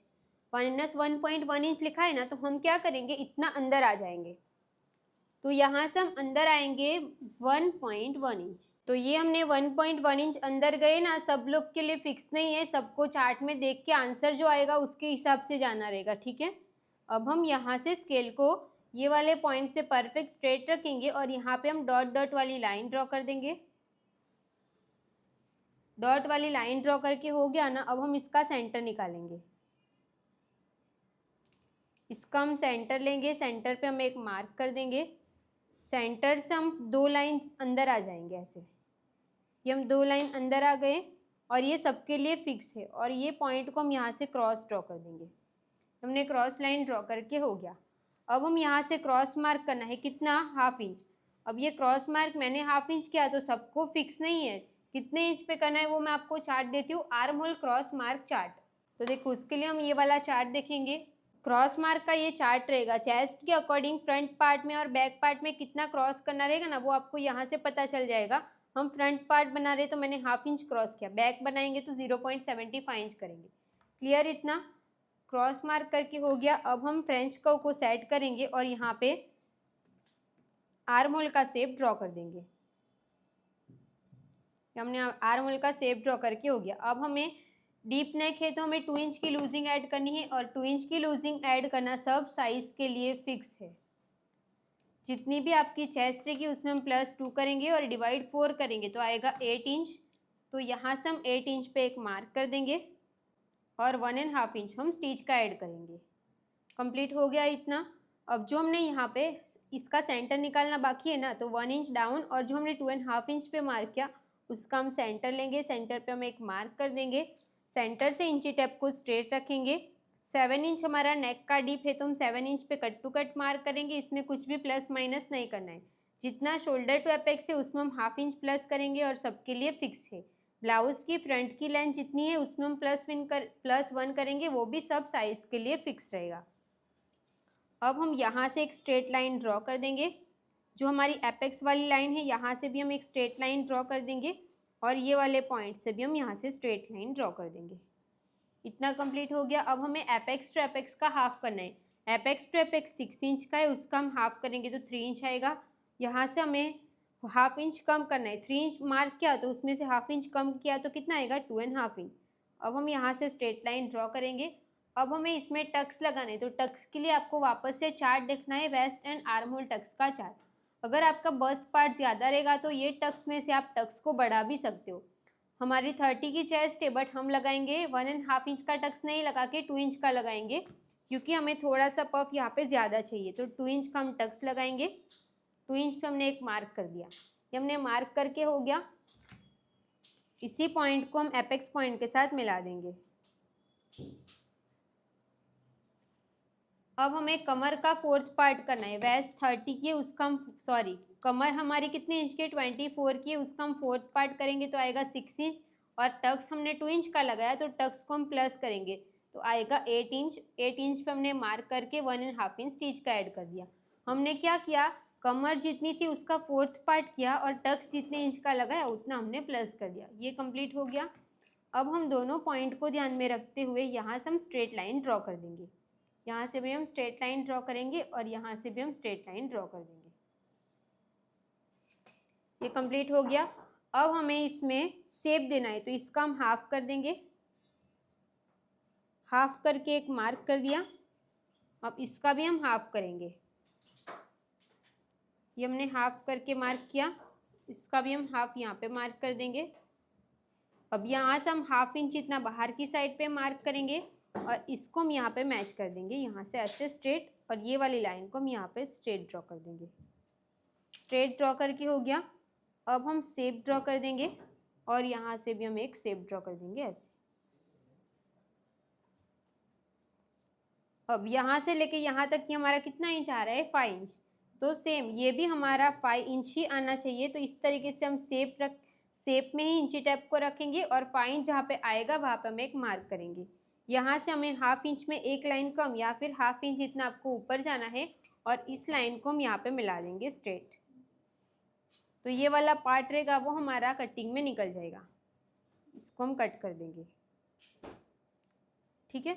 -1.1 इंच लिखा है ना, तो हम क्या करेंगे, इतना अंदर आ जाएंगे। तो यहाँ से हम अंदर आएंगे 1.1 इंच। तो ये हमने 1.1 इंच अंदर गए ना। सब लोग के लिए फिक्स नहीं है, सबको चार्ट में देख के आंसर जो आएगा उसके हिसाब से जाना रहेगा, ठीक है। अब हम यहाँ से स्केल को ये वाले पॉइंट से परफेक्ट स्ट्रेट रखेंगे और यहाँ पे हम डॉट डॉट वाली लाइन ड्रॉ कर देंगे। डॉट वाली लाइन ड्रॉ करके हो गया ना। अब हम इसका सेंटर निकालेंगे। इसका हम सेंटर लेंगे, सेंटर पे हम एक मार्क कर देंगे। सेंटर से हम 2 लाइन अंदर आ जाएंगे ऐसे। ये हम 2 लाइन अंदर आ गए और ये सबके लिए फिक्स है। और ये पॉइंट को हम यहाँ से क्रॉस ड्रॉ कर देंगे। हमने क्रॉस लाइन ड्रॉ करके हो गया। अब हम यहाँ से क्रॉस मार्क करना है, कितना? 1/2 इंच। अब ये क्रॉस मार्क मैंने 1/2 इंच किया, तो सबको फिक्स नहीं है, कितने इंच पे करना है वो मैं आपको चार्ट देती हूँ, arm hole cross mark chart. तो देखो, उसके लिए हम ये वाला चार्ट देखेंगे। क्रॉस मार्क का ये चार्ट रहेगा। चेस्ट के अकॉर्डिंग फ्रंट पार्ट में और बैक पार्ट में कितना क्रॉस करना रहेगा ना, वो आपको यहाँ से पता चल जाएगा। हम फ्रंट पार्ट बना रहे तो मैंने 1/2 इंच क्रॉस किया, बैक बनाएंगे तो 0.75 इंच करेंगे। क्लियर? इतना क्रॉस मार्क करके हो गया। अब हम फ्रेंच कर्व को सेट करेंगे और यहाँ पे आर्म होल का शेप ड्रॉ कर देंगे। हमने आर्म होल का शेप ड्रॉ करके हो गया। अब हमें डीप नेक है तो हमें 2 इंच की लूजिंग ऐड करनी है, और 2 इंच की लूजिंग ऐड करना सब साइज के लिए फिक्स है। जितनी भी आपकी चेस्ट रहेगी उसमें हम +2 करेंगे और डिवाइड 4 करेंगे तो आएगा 8 इंच। तो यहाँ से हम 8 इंच पे एक मार्क कर देंगे और 1.5 इंच हम स्टिच का ऐड करेंगे। कंप्लीट हो गया इतना। अब जो हमने यहाँ पे इसका सेंटर निकालना बाकी है ना, तो 1 इंच डाउन, और जो हमने 2.5 इंच पे मार्क किया उसका हम सेंटर लेंगे। सेंटर पे हम एक मार्क कर देंगे। सेंटर से इंची टेप को स्ट्रेट रखेंगे। 7 इंच हमारा नेक का डीप है, तो हम 7 इंच पे कट टू कट मार्क करेंगे। इसमें कुछ भी प्लस माइनस नहीं करना है। जितना शोल्डर टू एपेक्स है उसमें हम 1/2 इंच प्लस करेंगे और सबके लिए फिक्स है। ब्लाउज की फ्रंट की लेंथ जितनी है उसमें हम +1 करेंगे, वो भी सब साइज के लिए फिक्स रहेगा। अब हम यहाँ से एक स्ट्रेट लाइन ड्रॉ कर देंगे। जो हमारी एपेक्स वाली लाइन है यहाँ से भी हम एक स्ट्रेट लाइन ड्रॉ कर देंगे, और ये वाले पॉइंट से भी हम यहाँ से स्ट्रेट लाइन ड्रॉ कर देंगे। इतना कंप्लीट हो गया। अब हमें एपेक्स टू एपेक्स का हाफ करना है। एपेक्स टू एपेक्स 6 इंच का है, उसका हम हाफ करेंगे तो 3 इंच आएगा। यहाँ से हमें 1/2 इंच कम करना है। 3 इंच मार्क किया तो उसमें से 1/2 इंच कम किया तो कितना आएगा? 2.5 इंच। अब हम यहाँ से स्ट्रेट लाइन ड्रॉ करेंगे। अब हमें इसमें टक्स लगाने हैं, तो टक्स के लिए आपको वापस से चार्ट देखना है, waist and armhole tucks का चार्ट। अगर आपका बस्ट पार्ट ज़्यादा रहेगा तो ये टक्स में से आप टक्स को बढ़ा भी सकते हो। हमारी 30 की चेस्ट है, बट हम लगाएंगे 1.5 इंच का टक्स नहीं लगा के 2 इंच का लगाएंगे, क्योंकि हमें थोड़ा सा पफ यहाँ पे ज़्यादा चाहिए। तो 2 इंच का हम टक्स लगाएंगे। 2 इंच पे हमने एक मार्क कर दिया। ये हमने मार्क करके हो गया। इसी पॉइंट को हम एपेक्स पॉइंट के साथ मिला देंगे। अब हमें कमर का 4th पार्ट करना है। वेस्ट 30 की है, उसका हम कमर हमारी कितने इंच की? 24 की है, उसका हम 4th पार्ट करेंगे तो आएगा 6 इंच। और टक्स हमने 2 इंच का लगाया तो टक्स को हम प्लस करेंगे तो आएगा 8 इंच। 8 इंच पे हमने मार्क करके 1.5 इंच स्टिच का ऐड कर दिया। हमने क्या किया, कमर जितनी थी उसका 4th पार्ट किया और टक्स जितने इंच का लगाया उतना हमने प्लस कर दिया। ये कंप्लीट हो गया। अब हम दोनों पॉइंट को ध्यान में रखते हुए यहाँ से हम स्ट्रेट लाइन ड्रॉ कर देंगे। यहाँ से भी हम स्ट्रेट लाइन ड्रॉ करेंगे और यहाँ से भी हम स्ट्रेट लाइन ड्रॉ कर देंगे। ये कंप्लीट हो गया। अब हमें इसमें शेप देना है, तो इसका हम हाफ कर देंगे। हाफ करके एक मार्क कर दिया। अब इसका भी हम हाफ करेंगे। ये हमने हाफ करके मार्क किया, इसका भी हम हाफ यहाँ पे मार्क कर देंगे। अब यहाँ से हम 1/2 इंच इतना बाहर की साइड पे मार्क करेंगे और इसको हम यहाँ पे मैच कर देंगे, यहाँ से ऐसे स्ट्रेट, और ये वाली लाइन को हम यहाँ पे स्ट्रेट ड्रॉ कर देंगे। स्ट्रेट ड्रॉ करके हो गया। अब हम शेप ड्रॉ कर देंगे और यहाँ से भी हम एक शेप ड्रॉ कर देंगे ऐसे। अब यहाँ से लेके यहाँ तक कि हमारा कितना इंच आ रहा है, 5 इंच। तो सेम ये भी हमारा 5 इंच ही आना चाहिए। तो इस तरीके से हम शेप में ही इंची टेप को रखेंगे और 5 इंच जहाँ पे आएगा वहाँ पे हम एक मार्क करेंगे। यहाँ से हमें हाफ इंच में एक लाइन कम या फिर हाफ इंच जितना आपको ऊपर जाना है, और इस लाइन को हम यहाँ पे मिला देंगे स्ट्रेट। तो ये वाला पार्ट रहेगा वो हमारा कटिंग में निकल जाएगा, इसको हम कट कर देंगे। ठीक है।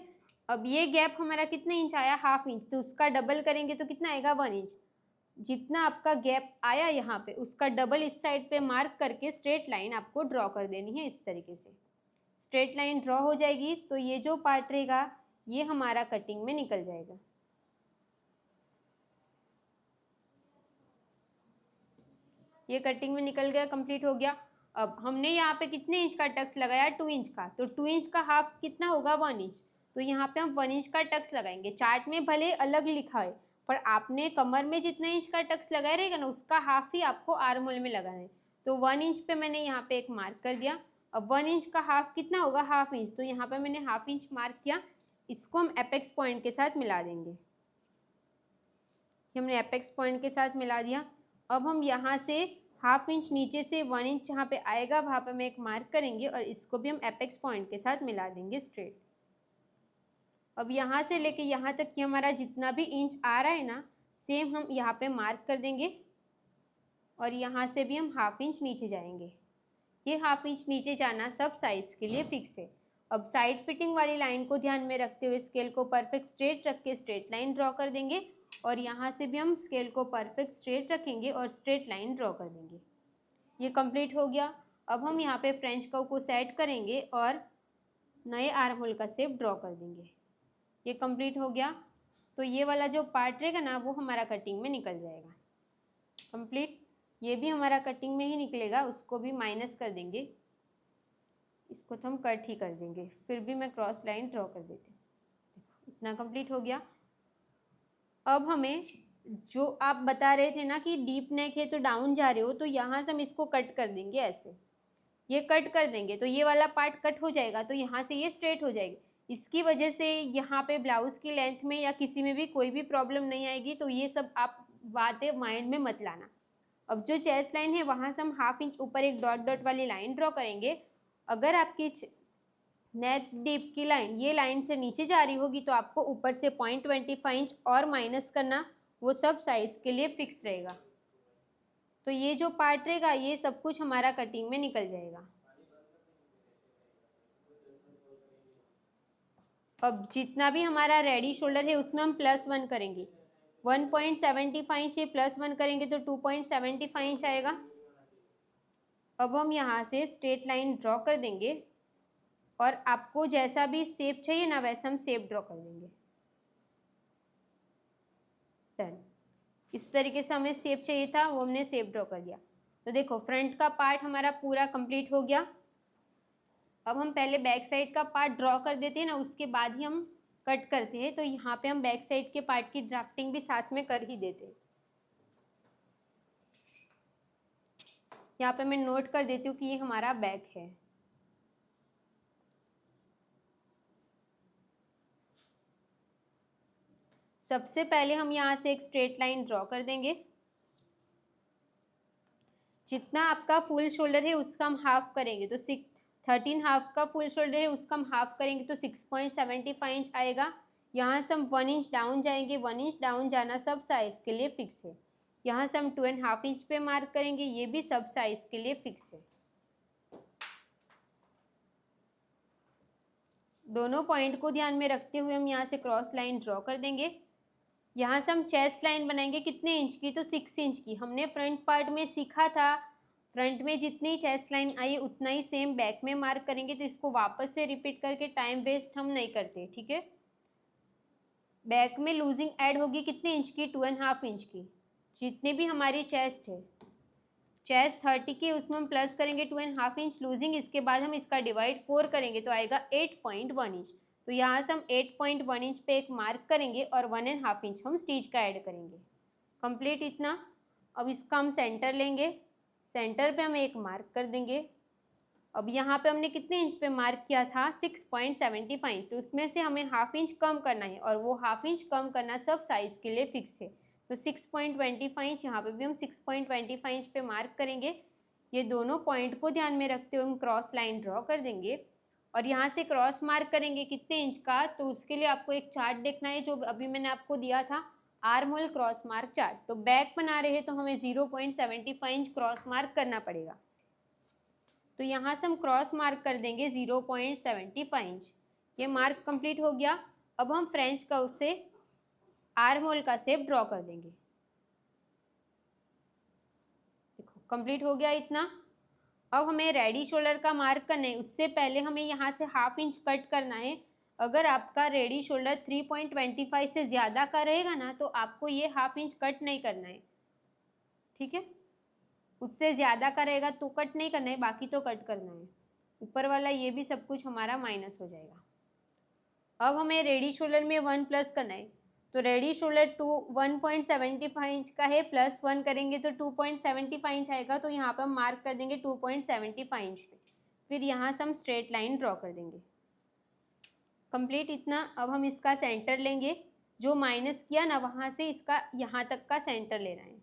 अब ये गैप हमारा कितना इंच आया, हाफ इंच, तो उसका डबल करेंगे तो कितना आएगा, 1 इंच। जितना आपका गैप आया यहाँ पे उसका डबल इस साइड पे मार्क करके स्ट्रेट लाइन आपको ड्रॉ कर देनी है। इस तरीके से स्ट्रेट लाइन ड्रॉ हो जाएगी तो ये जो पार्ट रहेगा ये हमारा कटिंग में निकल जाएगा। ये कटिंग में निकल गया, कंप्लीट हो गया। अब हमने यहाँ पे कितने इंच का टक्स लगाया, 2 इंच का। तो 2 इंच का हाफ कितना होगा, 1 इंच। तो यहाँ पे हम 1 इंच का टक्स लगाएंगे। चार्ट में भले अलग लिखा है पर आपने कमर में जितना इंच का टक्स लगाया रहेगा ना उसका हाफ ही आपको आर्म होल में लगाना है। तो 1 इंच पे मैंने यहाँ पे एक मार्क कर दिया। अब 1 इंच का हाफ कितना होगा, हाफ इंच। तो यहाँ पे मैंने हाफ इंच मार्क किया। इसको हम एपेक्स पॉइंट के साथ मिला देंगे। हमने एपेक्स पॉइंट के साथ मिला दिया। अब हम यहाँ से हाफ इंच नीचे से 1 इंच जहाँ पे आएगा वहाँ पे हम एक मार्क करेंगे और इसको भी हम एपेक्स पॉइंट के साथ मिला देंगे स्ट्रेट। अब यहाँ से लेके यहाँ तक कि हमारा जितना भी इंच आ रहा है ना सेम हम यहाँ पे मार्क कर देंगे और यहाँ से भी हम हाफ इंच नीचे जाएंगे। ये हाफ इंच नीचे जाना सब साइज के लिए फिक्स है। अब साइड फिटिंग वाली लाइन को ध्यान में रखते हुए स्केल को परफेक्ट स्ट्रेट रख के स्ट्रेट लाइन ड्रॉ कर देंगे और यहाँ से भी हम स्केल को परफेक्ट स्ट्रेट रखेंगे और स्ट्रेट लाइन ड्रॉ कर देंगे। ये कंप्लीट हो गया। अब हम यहाँ पे फ्रेंच कर्व को सेट करेंगे और नए आर्म होल का शेप ड्रॉ कर देंगे। ये कंप्लीट हो गया। तो ये वाला जो पार्ट रहेगा ना वो हमारा कटिंग में निकल जाएगा। कंप्लीट। ये भी हमारा कटिंग में ही निकलेगा, उसको भी माइनस कर देंगे। इसको तो हम कट ही कर देंगे, फिर भी मैं क्रॉस लाइन ड्रॉ कर देती हूँ। देखो इतना कंप्लीट हो गया। अब हमें जो आप बता रहे थे ना कि डीप नेक है तो डाउन जा रहे हो, तो यहाँ से हम इसको कट कर देंगे ऐसे। ये कट कर देंगे तो ये वाला पार्ट कट हो जाएगा, तो यहाँ से ये स्ट्रेट हो जाएगी। इसकी वजह से यहाँ पे ब्लाउज की लेंथ में या किसी में भी कोई भी प्रॉब्लम नहीं आएगी। तो ये सब आप बातें माइंड में मत लाना। अब जो चेस्ट लाइन है वहाँ से हम हाफ इंच ऊपर एक डॉट डॉट वाली लाइन ड्रॉ करेंगे। अगर आपकी नेक डीप की लाइन ये लाइन से नीचे जा रही होगी तो आपको ऊपर से 0.25 इंच और माइनस करना, वो सब साइज के लिए फिक्स रहेगा। तो ये जो पार्ट रहेगा ये सब कुछ हमारा कटिंग में निकल जाएगा। अब जितना भी हमारा रेडी शोल्डर है उसमें हम +1 करेंगे। 1.75 इंच है, +1 करेंगे तो 2.75 इंच आएगा। अब हम यहाँ से स्ट्रेट लाइन ड्रॉ कर देंगे और आपको जैसा भी शेप चाहिए ना वैसा हम शेप ड्रॉ कर देंगे। डन। इस तरीके से हमें शेप चाहिए था वो हमने शेप ड्रॉ कर दिया। तो देखो फ्रंट का पार्ट हमारा पूरा कंप्लीट हो गया। अब हम पहले बैक साइड का पार्ट ड्रॉ कर देते हैं ना, उसके बाद ही हम कट करते हैं। तो यहाँ पे हम बैक साइड के पार्ट की ड्राफ्टिंग भी साथ में कर ही देते हैं। यहाँ पे मैं नोट कर देती हूँ कि ये हमारा बैक है। सबसे पहले हम यहाँ से एक स्ट्रेट लाइन ड्रॉ कर देंगे। जितना आपका फुल शोल्डर है उसका हम हाफ करेंगे, तो 13 हाफ का फुल शोल्डर है उसका हम हाफ करेंगे तो 6.75 इंच आएगा। यहाँ से हम 1 इंच डाउन जाएंगे। 1 इंच डाउन जाना सब साइज के लिए फिक्स है। यहाँ से हम 2.5 इंच पे मार्क करेंगे, ये भी सब साइज के लिए फिक्स है। दोनों पॉइंट को ध्यान में रखते हुए हम यहाँ से क्रॉस लाइन ड्रॉ कर देंगे। यहाँ से हम चेस्ट लाइन बनाएंगे कितने इंच की, तो 6 इंच की। हमने फ्रंट पार्ट में सीखा था फ्रंट में जितनी चेस्ट लाइन आई उतना ही सेम बैक में मार्क करेंगे। तो इसको वापस से रिपीट करके टाइम वेस्ट हम नहीं करते, ठीक है। बैक में लूजिंग ऐड होगी कितने इंच की, 2.5 इंच की। जितने भी हमारी चेस्ट है, चेस्ट 30 की, उसमें हम प्लस करेंगे 2.5 इंच लूजिंग। इसके बाद हम इसका डिवाइड 4 करेंगे तो आएगा 8.1 इंच। तो यहाँ से हम 8.1 इंच पे एक मार्क करेंगे और 1.5 इंच हम स्टिच का ऐड करेंगे। कंप्लीट इतना। अब इसका हम सेंटर लेंगे, सेंटर पे हम एक मार्क कर देंगे। अब यहाँ पे हमने कितने इंच पे मार्क किया था 6.75, तो उसमें से हमें हाफ इंच कम करना है और वो हाफ इंच कम करना सब साइज़ के लिए फिक्स है। तो 6.25 इंच, यहाँ पे भी हम 6.25 इंच पे मार्क करेंगे। ये दोनों पॉइंट को ध्यान में रखते हुए हम क्रॉस लाइन ड्रॉ कर देंगे और यहाँ से क्रॉस मार्क करेंगे कितने इंच का, तो उसके लिए आपको एक चार्ट देखना है जो अभी मैंने आपको दिया था, arm hole cross mark chart. तो बैक बना रहे हैं तो हमें 0.75 इंच क्रॉस मार्क करना पड़ेगा। तो यहाँ से हम क्रॉस मार्क कर देंगे 0.75 इंच। ये मार्क कंप्लीट हो गया। अब हम फ्रेंच कर्व से आर्म होल का शेप ड्रॉ कर देंगे। देखो कंप्लीट हो गया इतना। अब हमें रेडी शोल्डर का मार्क करना है, उससे पहले हमें यहाँ से हाफ इंच कट करना है। अगर आपका रेडी शोल्डर 3.25 से ज़्यादा का रहेगा ना तो आपको ये हाफ इंच कट नहीं करना है, ठीक है। उससे ज़्यादा का रहेगा तो कट नहीं करना है, बाकी तो कट करना है। ऊपर वाला ये भी सब कुछ हमारा माइनस हो जाएगा। अब हमें रेडी शोल्डर में 1 प्लस करना है, तो रेडी शोल्डर 1.75 इंच का है, प्लस 1 करेंगे तो 2.75 इंच आएगा। तो यहाँ पर हम मार्क कर देंगे 2.75 इंच पे। फिर यहाँ से हम स्ट्रेट लाइन ड्रॉ कर देंगे। कंप्लीट इतना। अब हम इसका सेंटर लेंगे, जो माइनस किया ना वहाँ से इसका यहाँ तक का सेंटर लेना है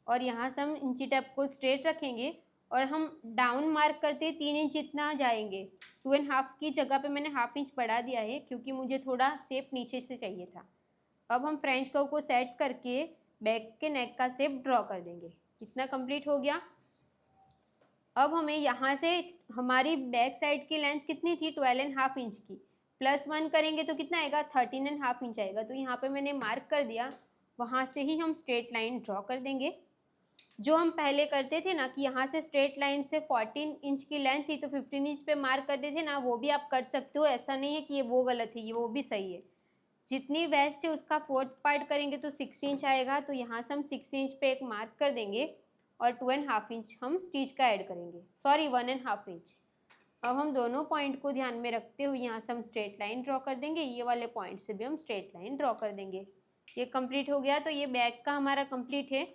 और यहाँ से हम इंची टेप को स्ट्रेट रखेंगे और हम डाउन मार्क करते 3 इंच इतना जाएंगे। 2.5 की जगह पे मैंने हाफ इंच बढ़ा दिया है क्योंकि मुझे थोड़ा शेप नीचे से चाहिए था। अब हम फ्रेंच कर्व को सेट करके बैक के नेक का शेप ड्रॉ कर देंगे। इतना कंप्लीट हो गया। अब हमें यहाँ से हमारी बैक साइड की लेंथ कितनी थी 12.5 इंच की, प्लस 1 करेंगे तो कितना आएगा 13.5 इंच आएगा। तो यहाँ पे मैंने मार्क कर दिया, वहाँ से ही हम स्ट्रेट लाइन ड्रॉ कर देंगे। जो हम पहले करते थे ना कि यहाँ से स्ट्रेट लाइन से 14 इंच की लेंथ थी तो 15 इंच पे मार्क करते थे ना, वो भी आप कर सकते हो। ऐसा नहीं है कि ये वो गलत है, ये वो भी सही है। जितनी वेस्ट है उसका 4th पार्ट करेंगे तो 6 इंच आएगा। तो यहाँ से हम 6 इंच पे एक मार्क कर देंगे और 2.5 इंच हम स्टिच का ऐड करेंगे, सॉरी 1.5 इंच। अब हम दोनों पॉइंट को ध्यान में रखते हुए यहाँ से हम स्ट्रेट लाइन ड्रॉ कर देंगे। ये वाले पॉइंट से भी हम स्ट्रेट लाइन ड्रॉ कर देंगे। ये कंप्लीट हो गया। तो ये बैक का हमारा कंप्लीट है।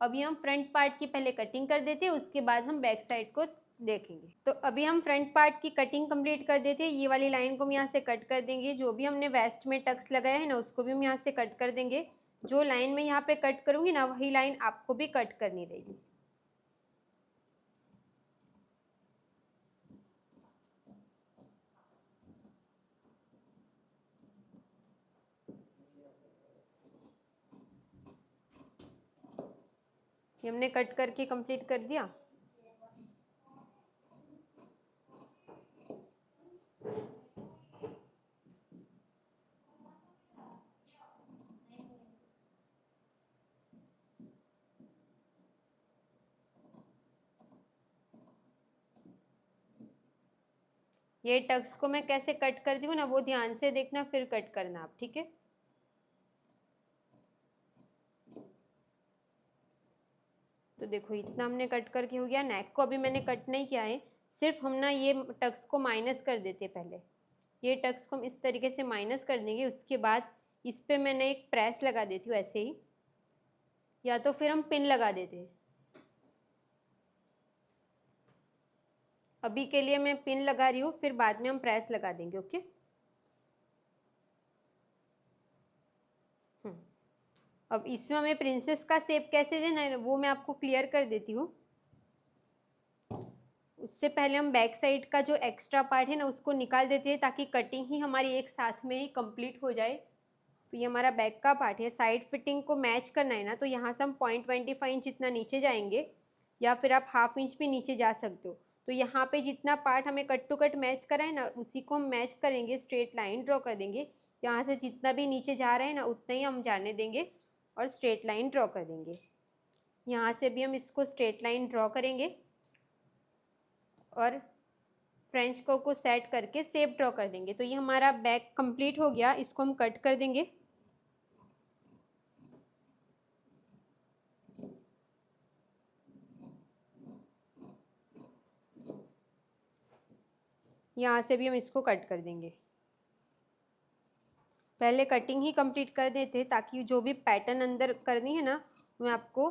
अभी हम फ्रंट पार्ट की पहले कटिंग कर देते हैं, उसके बाद हम बैक साइड को देखेंगे। तो अभी हम फ्रंट पार्ट की कटिंग कंप्लीट कर देते हैं। ये वाली लाइन को हम यहाँ से कट कर देंगे। जो भी हमने वेस्ट में टक्स लगाया है ना उसको भी हम यहाँ से कट कर देंगे। जो लाइन में यहाँ पे कट करूँगी ना वही लाइन आपको भी कट करनी रहेगी। ये हमने कट करके कंप्लीट कर दिया। ये टक्स को मैं कैसे कट करती हूँ ना वो ध्यान से देखना, फिर कट करना आप, ठीक है। तो देखो इतना हमने कट करके हो गया। नेक को अभी मैंने कट नहीं किया है, सिर्फ हम ना ये टक्स को माइनस कर देते पहले। ये टक्स को हम इस तरीके से माइनस कर देंगे। उसके बाद इस पे मैंने एक प्रेस लगा देती हूँ ऐसे ही, या तो फिर हम पिन लगा देते हैं। अभी के लिए मैं पिन लगा रही हूँ, फिर बाद में हम प्रेस लगा देंगे, ओके। अब इसमें हमें प्रिंसेस का शेप कैसे देना है वो मैं आपको क्लियर कर देती हूँ। उससे पहले हम बैक साइड का जो एक्स्ट्रा पार्ट है ना उसको निकाल देते हैं ताकि कटिंग ही हमारी एक साथ में ही कंप्लीट हो जाए। तो ये हमारा बैक का पार्ट है। साइड फिटिंग को मैच करना है ना तो यहाँ से हम 0.25 इंच इतना नीचे जाएंगे, या फिर आप हाफ इंच भी नीचे जा सकते हो। तो यहाँ पे जितना पार्ट हमें कट टू कट मैच करा है ना उसी को हम मैच करेंगे, स्ट्रेट लाइन ड्रॉ कर देंगे। यहाँ से जितना भी नीचे जा रहा है ना उतना ही हम जाने देंगे और स्ट्रेट लाइन ड्रॉ कर देंगे। यहाँ से भी हम इसको स्ट्रेट लाइन ड्रॉ करेंगे और फ्रेंच कर्व को सेट करके शेप ड्रॉ कर देंगे। तो ये हमारा बैक कंप्लीट हो गया। इसको हम कट कर देंगे। यहाँ से भी हम इसको कट कर देंगे। पहले कटिंग ही कंप्लीट कर देते हैं ताकि जो भी पैटर्न अंदर करनी है ना मैं आपको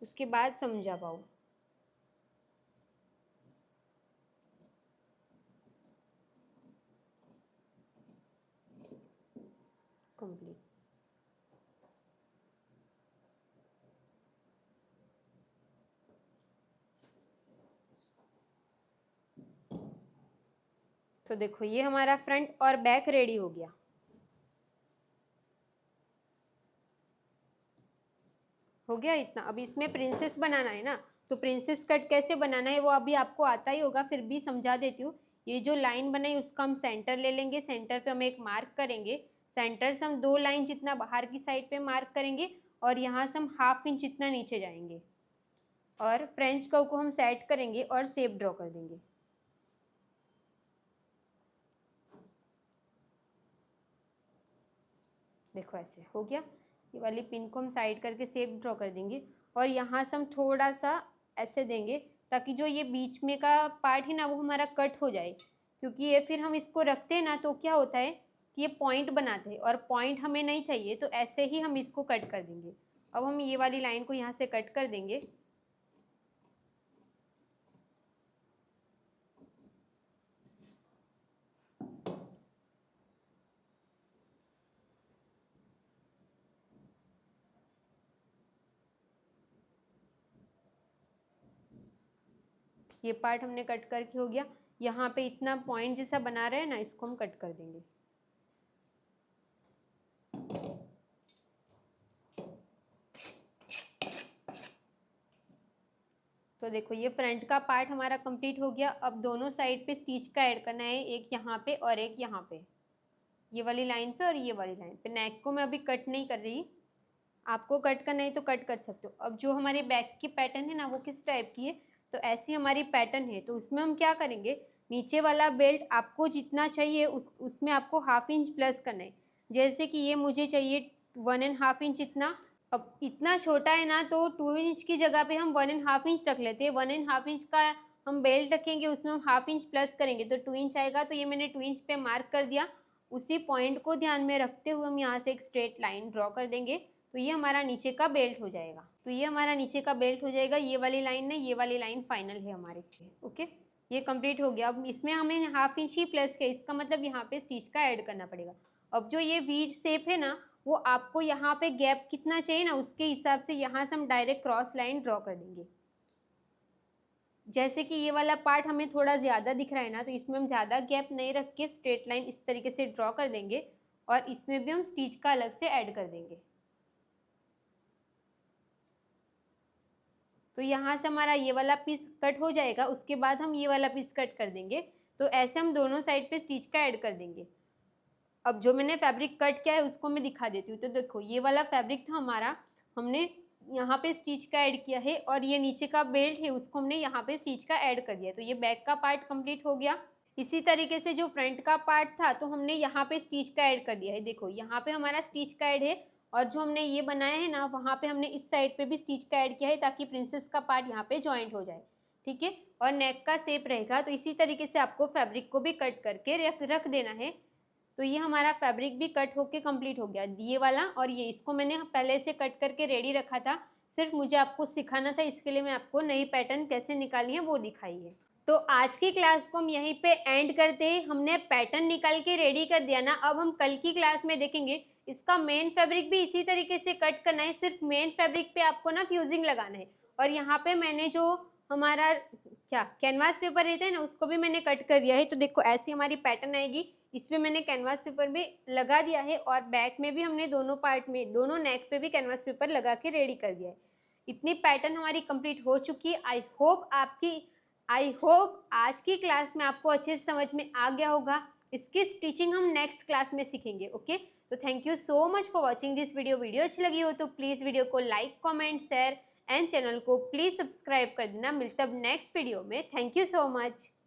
उसके बाद समझा पाऊँ। कंप्लीट। तो देखो ये हमारा फ्रंट और बैक रेडी हो गया। हो गया इतना। अब इसमें प्रिंसेस बनाना है ना, तो प्रिंसेस कट कैसे बनाना है वो अभी आपको आता ही होगा, फिर भी समझा देती हूँ। ये जो लाइन बनाई उसका हम सेंटर ले लेंगे, सेंटर पे हम एक मार्क करेंगे, सेंटर से हम 2 लाइन जितना बाहर की साइड पे मार्क करेंगे और यहाँ से हम 1/2 इंच इतना नीचे जाएंगे और फ्रेंच कर्व को हम सेट करेंगे और शेप ड्रॉ कर देंगे। देखो ऐसे हो गया। ये वाली पिन को हम साइड करके शेप ड्रॉ कर देंगे और यहाँ से हम थोड़ा सा ऐसे देंगे ताकि जो ये बीच में का पार्ट है ना वो हमारा कट हो जाए, क्योंकि ये फिर हम इसको रखते हैं ना तो क्या होता है कि ये पॉइंट बनाते हैं और पॉइंट हमें नहीं चाहिए, तो ऐसे ही हम इसको कट कर देंगे। अब हम ये वाली लाइन को यहाँ से कट कर देंगे। ये पार्ट हमने कट करके हो गया। यहाँ पे इतना पॉइंट जैसा बना रहे हैं ना, इसको हम कट कर देंगे। तो देखो ये फ्रंट का पार्ट हमारा कंप्लीट हो गया। अब दोनों साइड पे स्टिच का ऐड करना है, एक यहाँ पे और एक यहाँ पे, ये वाली लाइन पे और ये वाली लाइन पे। नेक को मैं अभी कट नहीं कर रही, आपको कट करना है तो कट कर सकते हो। अब जो हमारे बैक की पैटर्न है ना वो किस टाइप की है, तो ऐसी हमारी पैटर्न है। तो उसमें हम क्या करेंगे, नीचे वाला बेल्ट आपको जितना चाहिए उसमें आपको 1/2 इंच प्लस करना है। जैसे कि ये मुझे चाहिए 1.5 इंच इतना। अब इतना छोटा है ना तो 2 इंच की जगह पे हम 1.5 इंच रख लेते हैं। 1.5 इंच का हम बेल्ट रखेंगे, उसमें हम 1/2 इंच प्लस करेंगे तो 2 इंच आएगा। तो ये मैंने 2 इंच पे मार्क कर दिया। उसी पॉइंट को ध्यान में रखते हुए हम यहाँ से एक स्ट्रेट लाइन ड्रॉ कर देंगे। तो ये हमारा नीचे का बेल्ट हो जाएगा। तो ये हमारा नीचे का बेल्ट हो जाएगा। ये वाली लाइन नहीं, ये वाली लाइन फाइनल है हमारे। ओके, ये कंप्लीट हो गया। अब इसमें हमें 1/2 इंच ही प्लस किया, इसका मतलब यहाँ पे स्टिच का ऐड करना पड़ेगा। अब जो ये वी शेप है ना वो आपको यहाँ पे गैप कितना चाहिए ना उसके हिसाब से यहाँ से हम डायरेक्ट क्रॉस लाइन ड्रॉ कर देंगे। जैसे कि ये वाला पार्ट हमें थोड़ा ज़्यादा दिख रहा है ना, तो इसमें हम ज़्यादा गैप नहीं रख के स्ट्रेट लाइन इस तरीके से ड्रॉ कर देंगे और इसमें भी हम स्टिच का अलग से ऐड कर देंगे। तो यहाँ से हमारा ये वाला पीस कट हो जाएगा, उसके बाद हम ये वाला पीस कट कर देंगे। तो ऐसे हम दोनों साइड पे स्टिच का ऐड कर देंगे। अब जो मैंने फैब्रिक कट किया है उसको मैं दिखा देती हूँ। तो देखो ये वाला फैब्रिक था हमारा, हमने यहाँ पे स्टिच का ऐड किया है और ये नीचे का बेल्ट है उसको हमने यहाँ पे स्टिच का ऐड कर दिया। तो ये बैक का पार्ट कंप्लीट हो गया। इसी तरीके से जो फ्रंट का पार्ट था तो हमने यहाँ पे स्टिच का ऐड कर दिया है। देखो यहाँ पे हमारा स्टिच का ऐड है और जो हमने ये बनाया है ना वहाँ पे हमने इस साइड पे भी स्टिच का ऐड किया है ताकि प्रिंसेस का पार्ट यहाँ पे जॉइंट हो जाए। ठीक है, और नेक का शेप रहेगा। तो इसी तरीके से आपको फैब्रिक को भी कट करके रख देना है। तो ये हमारा फैब्रिक भी कट होके कंप्लीट हो गया, ये वाला और ये, इसको मैंने पहले से कट करके रेडी रखा था। सिर्फ मुझे आपको सिखाना था, इसके लिए मैं आपको नई पैटर्न कैसे निकालनी है वो दिखाई है। तो आज की क्लास को हम यहीं पे एंड करते हैं। हमने पैटर्न निकाल के रेडी कर दिया ना, अब हम कल की क्लास में देखेंगे इसका मेन फैब्रिक भी इसी तरीके से कट करना है। सिर्फ मेन फैब्रिक पे आपको ना फ्यूजिंग लगाना है। और यहाँ पे मैंने जो हमारा क्या कैनवास पेपर रहता है ना उसको भी मैंने कट कर दिया है। तो देखो ऐसी हमारी पैटर्न आएगी। इसमें मैंने कैनवास पेपर भी लगा दिया है और बैक में भी हमने दोनों पार्ट में, दोनों नेक पे भी कैनवास पेपर लगा के रेडी कर दिया है। इतनी पैटर्न हमारी कंप्लीट हो चुकी है। आई होप आज की क्लास में आपको अच्छे से समझ में आ गया होगा। इसकी स्टिचिंग हम नेक्स्ट क्लास में सीखेंगे। ओके, तो thank you so much for watching this video अच्छी लगी हो तो प्लीज़ वीडियो को like, comment, share and channel को प्लीज़ सब्सक्राइब कर देना। मिलते अब नेक्स्ट वीडियो में। Thank you so much.